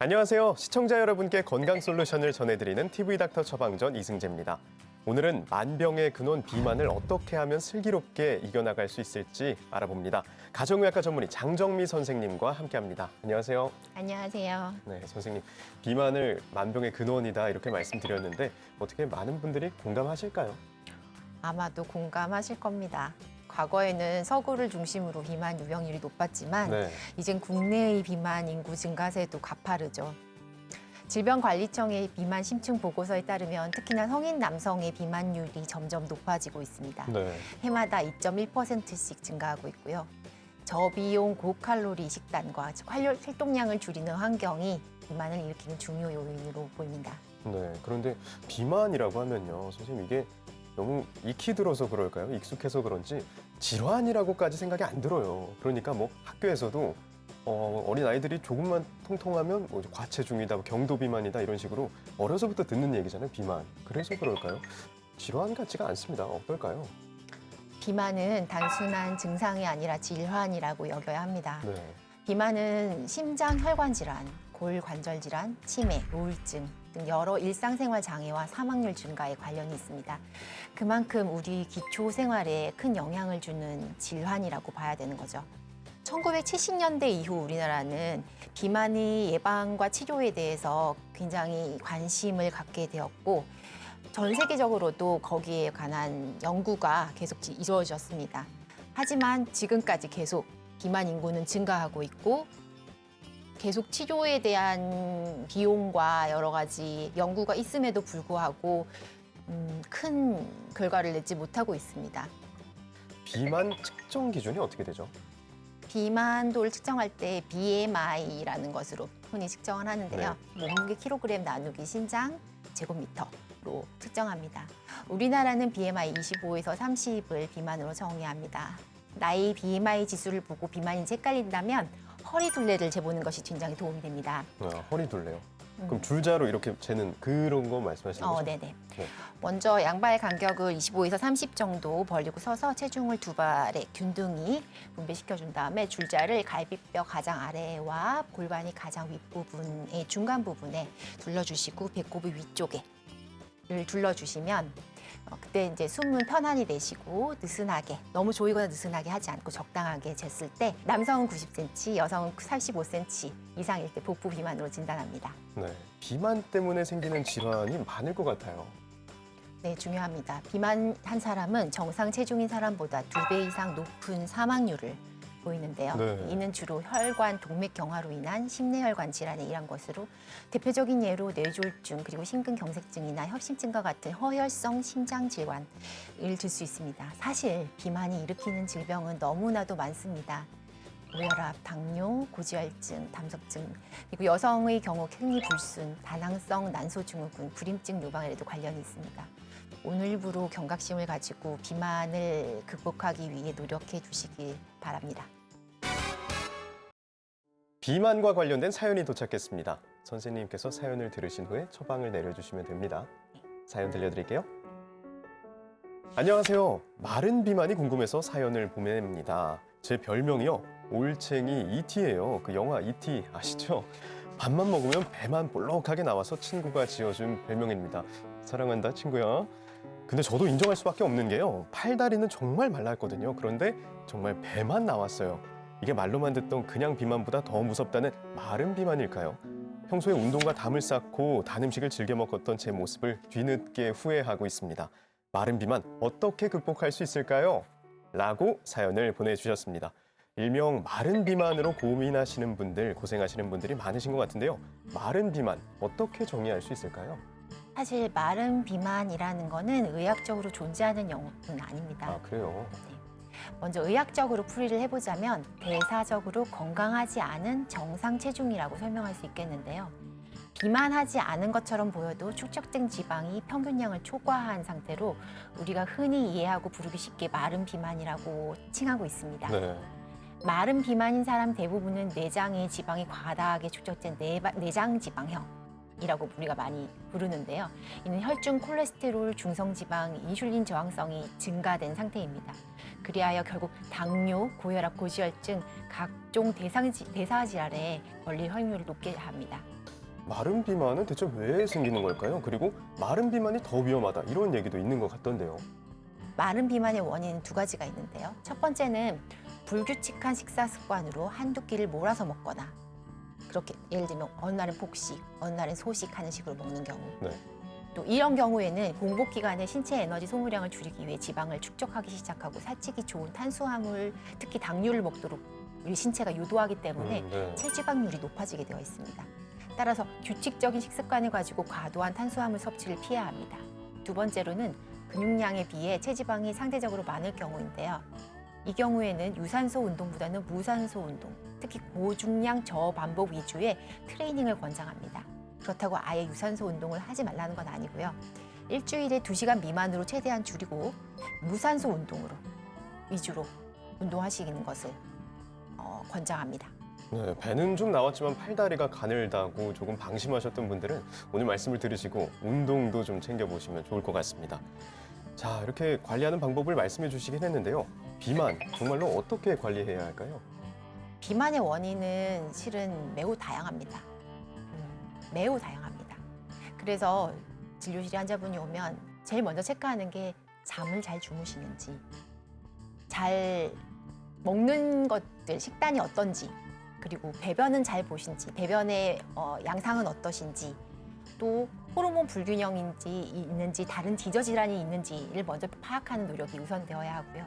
안녕하세요. 시청자 여러분께 건강 솔루션을 전해드리는 TV닥터 처방전 이승재입니다. 오늘은 만병의 근원 비만을 어떻게 하면 슬기롭게 이겨나갈 수 있을지 알아봅니다. 가정의학과 전문의 장정미 선생님과 함께합니다. 안녕하세요. 안녕하세요. 네, 선생님. 비만을 만병의 근원이다 이렇게 말씀드렸는데 어떻게 많은 분들이 공감하실까요? 아마도 공감하실 겁니다. 과거에는 서구를 중심으로 비만 유병률이 높았지만 네. 이젠 국내의 비만 인구 증가세도 가파르죠. 질병관리청의 비만 심층 보고서에 따르면 특히나 성인 남성의 비만율이 점점 높아지고 있습니다. 네. 해마다 2.1%씩 증가하고 있고요. 저비용 고칼로리 식단과 활동량을 줄이는 환경이 비만을 일으키는 중요 요인으로 보입니다. 네. 그런데 비만이라고 하면요. 선생님 이게 너무 익히 들어서 그럴까요? 익숙해서 그런지 질환이라고까지 생각이 안 들어요. 그러니까 뭐 학교에서도 어린 아이들이 조금만 통통하면 뭐 과체중이다, 뭐 경도 비만이다 이런 식으로 어려서부터 듣는 얘기잖아요. 비만. 그래서 그럴까요? 질환 같지가 않습니다. 어떨까요? 비만은 단순한 증상이 아니라 질환이라고 여겨야 합니다. 네. 비만은 심장 혈관 질환, 골관절 질환, 치매, 우울증 등 여러 일상생활 장애와 사망률 증가에 관련이 있습니다. 그만큼 우리 기초 생활에 큰 영향을 주는 질환이라고 봐야 되는 거죠. 1970년대 이후 우리나라는 비만의 예방과 치료에 대해서 굉장히 관심을 갖게 되었고 전 세계적으로도 거기에 관한 연구가 계속 이루어졌습니다. 하지만 지금까지 계속 비만 인구는 증가하고 있고 계속 치료에 대한 비용과 여러 가지 연구가 있음에도 불구하고 큰 결과를 내지 못하고 있습니다. 비만 측정 기준이 어떻게 되죠? 비만도를 측정할 때 BMI라는 것으로 흔히 측정을 하는데요. 몸무게 킬로그램 나누기 신장 제곱미터로 측정합니다. 우리나라는 BMI 25에서 30을 비만으로 정의합니다. 나이 BMI 지수를 보고 비만인지 헷갈린다면 허리 둘레를 재보는 것이 굉장히 도움이 됩니다. 허리 둘레요. 그럼 줄자로 이렇게 재는 그런 거 말씀하시는 거죠? 네네. 네. 먼저 양발 간격을 25에서 30 정도 벌리고 서서 체중을 두 발에 균등히 분배시켜준 다음에 줄자를 갈비뼈 가장 아래와 골반이 가장 윗부분의 중간 부분에 둘러주시고 배꼽의 위쪽에를 둘러주시면 그때 이제 숨은 편안히 내쉬고 느슨하게, 너무 조이거나 느슨하게 하지 않고 적당하게 쟀을 때 남성은 90cm, 여성은 85cm 이상일 때 복부 비만으로 진단합니다. 네. 비만 때문에 생기는 질환이 많을 것 같아요. 네, 중요합니다. 비만한 사람은 정상 체중인 사람보다 2배 이상 높은 사망률을 보이는데요. 네. 이는 주로 혈관, 동맥 경화로 인한 심내혈관 질환에 의한 것으로 대표적인 예로 뇌졸중 그리고 심근경색증이나 협심증과 같은 허혈성 심장 질환을 들 수 있습니다. 사실 비만이 일으키는 질병은 너무나도 많습니다. 고혈압, 당뇨, 고지혈증, 담석증, 그리고 여성의 경우 생리불순, 다낭성 난소증후군, 불임증 유방에도 관련이 있습니다. 오늘부로 경각심을 가지고 비만을 극복하기 위해 노력해 주시길 바랍니다. 비만과 관련된 사연이 도착했습니다. 선생님께서 사연을 들으신 후에 처방을 내려주시면 됩니다. 사연 들려드릴게요. 안녕하세요. 마른 비만이 궁금해서 사연을 보냅니다. 제 별명이요. 올챙이 이티예요. 그 영화 이티 아시죠? 밥만 먹으면 배만 볼록하게 나와서 친구가 지어준 별명입니다. 사랑한다 친구야. 근데 저도 인정할 수밖에 없는 게요. 팔다리는 정말 말랐거든요. 그런데 정말 배만 나왔어요. 이게 말로만 듣던 그냥 비만보다 더 무섭다는 마른 비만일까요? 평소에 운동과 담을 쌓고 단 음식을 즐겨 먹었던 제 모습을 뒤늦게 후회하고 있습니다. 마른 비만 어떻게 극복할 수 있을까요? 라고 사연을 보내주셨습니다. 일명 마른 비만으로 고민하시는 분들, 고생하시는 분들이 많으신 것 같은데요. 마른 비만 어떻게 정의할 수 있을까요? 사실 마른 비만이라는 거는 의학적으로 존재하는 용어는 아닙니다. 아, 그래요? 네. 먼저 의학적으로 풀이를 해보자면 대사적으로 건강하지 않은 정상 체중이라고 설명할 수 있겠는데요. 비만하지 않은 것처럼 보여도 축적된 지방이 평균량을 초과한 상태로 우리가 흔히 이해하고 부르기 쉽게 마른 비만이라고 칭하고 있습니다. 네. 마른 비만인 사람 대부분은 내장에 지방이 과다하게 축적된 내장 지방형이라고 우리가 많이 부르는데요. 이는 혈중 콜레스테롤, 중성지방, 인슐린 저항성이 증가된 상태입니다. 그리하여 결국 당뇨, 고혈압, 고지혈증, 각종 대사질환에 걸릴 확률을 높게 합니다. 마른 비만은 대체 왜 생기는 걸까요? 그리고 마른 비만이 더 위험하다 이런 얘기도 있는 것 같던데요. 마른 비만의 원인은 두 가지가 있는데요. 첫 번째는 불규칙한 식사 습관으로 한두 끼를 몰아서 먹거나 그렇게 예를 들면 어느 날은 폭식, 어느 날은 소식하는 식으로 먹는 경우. 네. 또 이런 경우에는 공복 기간에 신체 에너지 소모량을 줄이기 위해 지방을 축적하기 시작하고 살찌기 좋은 탄수화물, 특히 당류를 먹도록 우리 신체가 유도하기 때문에 네. 체지방률이 높아지게 되어 있습니다. 따라서 규칙적인 식습관을 가지고 과도한 탄수화물 섭취를 피해야 합니다. 두 번째로는 근육량에 비해 체지방이 상대적으로 많을 경우인데요. 이 경우에는 유산소 운동보다는 무산소 운동, 특히 고중량 저반복 위주의 트레이닝을 권장합니다. 그렇다고 아예 유산소 운동을 하지 말라는 건 아니고요. 일주일에 2시간 미만으로 최대한 줄이고 무산소 운동으로 위주로 운동하시는 것을 권장합니다. 네, 배는 좀 나왔지만 팔다리가 가늘다고 조금 방심하셨던 분들은 오늘 말씀을 들으시고 운동도 좀 챙겨보시면 좋을 것 같습니다. 자, 이렇게 관리하는 방법을 말씀해 주시긴 했는데요. 비만, 정말로 어떻게 관리해야 할까요? 비만의 원인은 실은 매우 다양합니다. 매우 다양합니다. 그래서 진료실에 환자분이 오면 제일 먼저 체크하는 게 잠을 잘 주무시는지, 잘 먹는 것들, 식단이 어떤지, 그리고 배변은 잘 보신지, 배변의 양상은 어떠신지, 또 호르몬 불균형인지 있는지, 다른 기저질환이 있는지를 먼저 파악하는 노력이 우선되어야 하고요.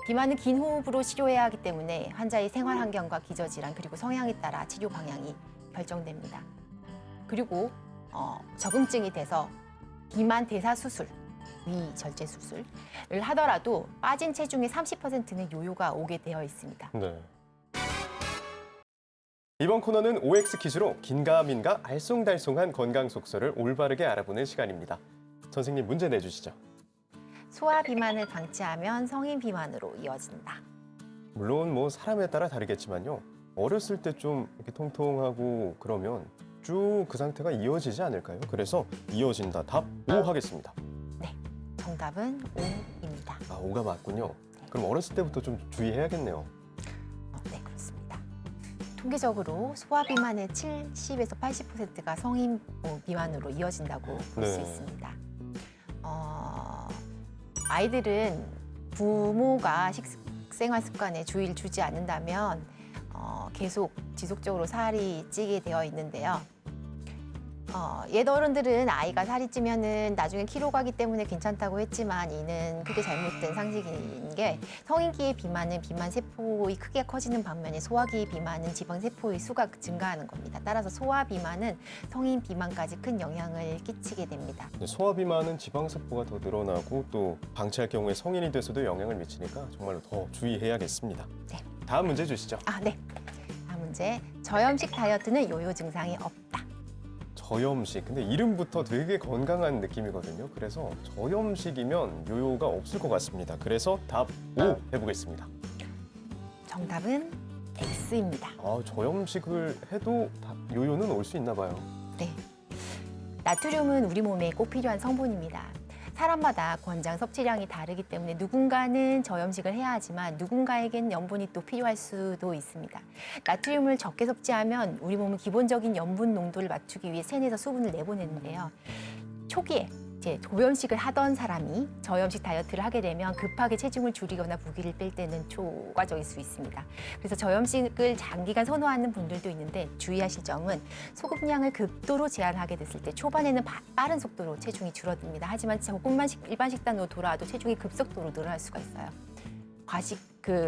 비만은 긴 호흡으로 치료해야 하기 때문에 환자의 생활 환경과 기저질환 그리고 성향에 따라 치료 방향이 결정됩니다. 그리고 적응증이 돼서 비만 대사 수술, 위 절제 수술을 하더라도 빠진 체중의 30%는 요요가 오게 되어 있습니다. 네. 이번 코너는 OX 퀴즈로 긴가민가 알쏭달쏭한 건강 속설을 올바르게 알아보는 시간입니다. 선생님 문제 내주시죠. 소아 비만을 방치하면 성인 비만으로 이어진다. 물론 뭐 사람에 따라 다르겠지만요. 어렸을 때 좀 이렇게 통통하고 그러면 쭉 그 상태가 이어지지 않을까요? 그래서 이어진다. 답 O 하겠습니다. 네, 정답은 O입니다. 아, O가 맞군요. 그럼 어렸을 때부터 좀 주의해야겠네요. 네, 그렇습니다. 통계적으로 소아 비만의 70에서 80%가 성인 비만으로 이어진다고 볼 수 네. 있습니다. 아이들은 부모가 식생활 습관에 주의를 주지 않는다면 계속 지속적으로 살이 찌게 되어 있는데요. 옛 어른들은 아이가 살이 찌면은 나중에 키로 가기 때문에 괜찮다고 했지만 이는 크게 잘못된 상식인 게 성인기의 비만은 비만 세포의 크기가 커지는 반면에 소아기의 비만은 지방 세포의 수가 증가하는 겁니다. 따라서 소아 비만은 성인 비만까지 큰 영향을 끼치게 됩니다. 소아 비만은 지방세포가 더 늘어나고 또 방치할 경우에 성인이 돼서도 영향을 미치니까 정말로 더 주의해야겠습니다. 네. 다음 문제 주시죠. 네. 다음 문제. 저염식 다이어트는 요요 증상이 없다. 저염식. 근데 이름부터 되게 건강한 느낌이거든요. 그래서 저염식이면 요요가 없을 것 같습니다. 그래서 답 O 해보겠습니다. 정답은 X입니다. 아, 저염식을 해도 요요는 올 수 있나 봐요. 네. 나트륨은 우리 몸에 꼭 필요한 성분입니다. 사람마다 권장 섭취량이 다르기 때문에 누군가는 저염식을 해야 하지만 누군가에겐 염분이 또 필요할 수도 있습니다. 나트륨을 적게 섭취하면 우리 몸은 기본적인 염분 농도를 맞추기 위해 체내에서 수분을 내보내는데요. 초기에 이제 저염식을 하던 사람이 저염식 다이어트를 하게 되면 급하게 체중을 줄이거나 무기를 뺄 때는 초과적일 수 있습니다. 그래서 저염식을 장기간 선호하는 분들도 있는데 주의하실 점은 소금량을 극도로 제한하게 됐을 때 초반에는 빠른 속도로 체중이 줄어듭니다. 하지만 조금만 일반 식단으로 돌아와도 체중이 급속도로 늘어날 수가 있어요.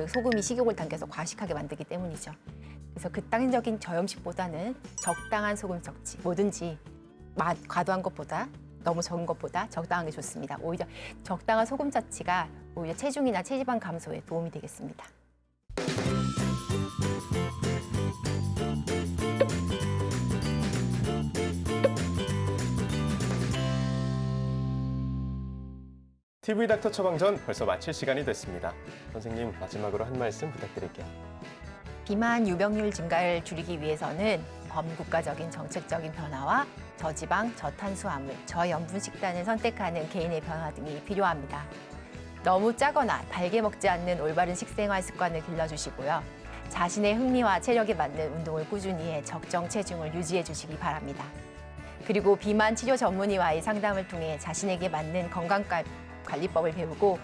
소금이 식욕을 당겨서 과식하게 만들기 때문이죠. 그래서 극단적인 저염식보다는 적당한 소금 섭취, 뭐든지 과도한 것보다 너무 적은 것보다 적당한 게 좋습니다. 오히려 적당한 소금 섭취가 오히려 체중이나 체지방 감소에 도움이 되겠습니다. TV 닥터 처방전 벌써 마칠 시간이 됐습니다. 선생님 마지막으로 한 말씀 부탁드릴게요. 비만 유병률 증가를 줄이기 위해서는 범국가적인 정책적인 변화와 저지방, 저탄수화물, 저염분 식단을 선택하는 개인의 변화 등이 필요합니다. 너무 짜거나 달게 먹지 않는 올바른 식생활 습관을 길러주시고요. 자신의 흥미와 체력에 맞는 운동을 꾸준히 해 적정 체중을 유지해 주시기 바랍니다. 그리고 비만 치료 전문의와의 상담을 통해 자신에게 맞는 건강관리법을 배우고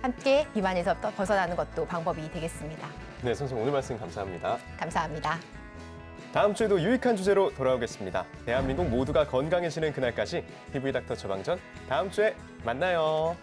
함께 비만에서 벗어나는 것도 방법이 되겠습니다. 네, 선생님 오늘 말씀 감사합니다. 감사합니다. 다음 주에도 유익한 주제로 돌아오겠습니다. 대한민국 모두가 건강해지는 그날까지 PV닥터 처방전 다음 주에 만나요.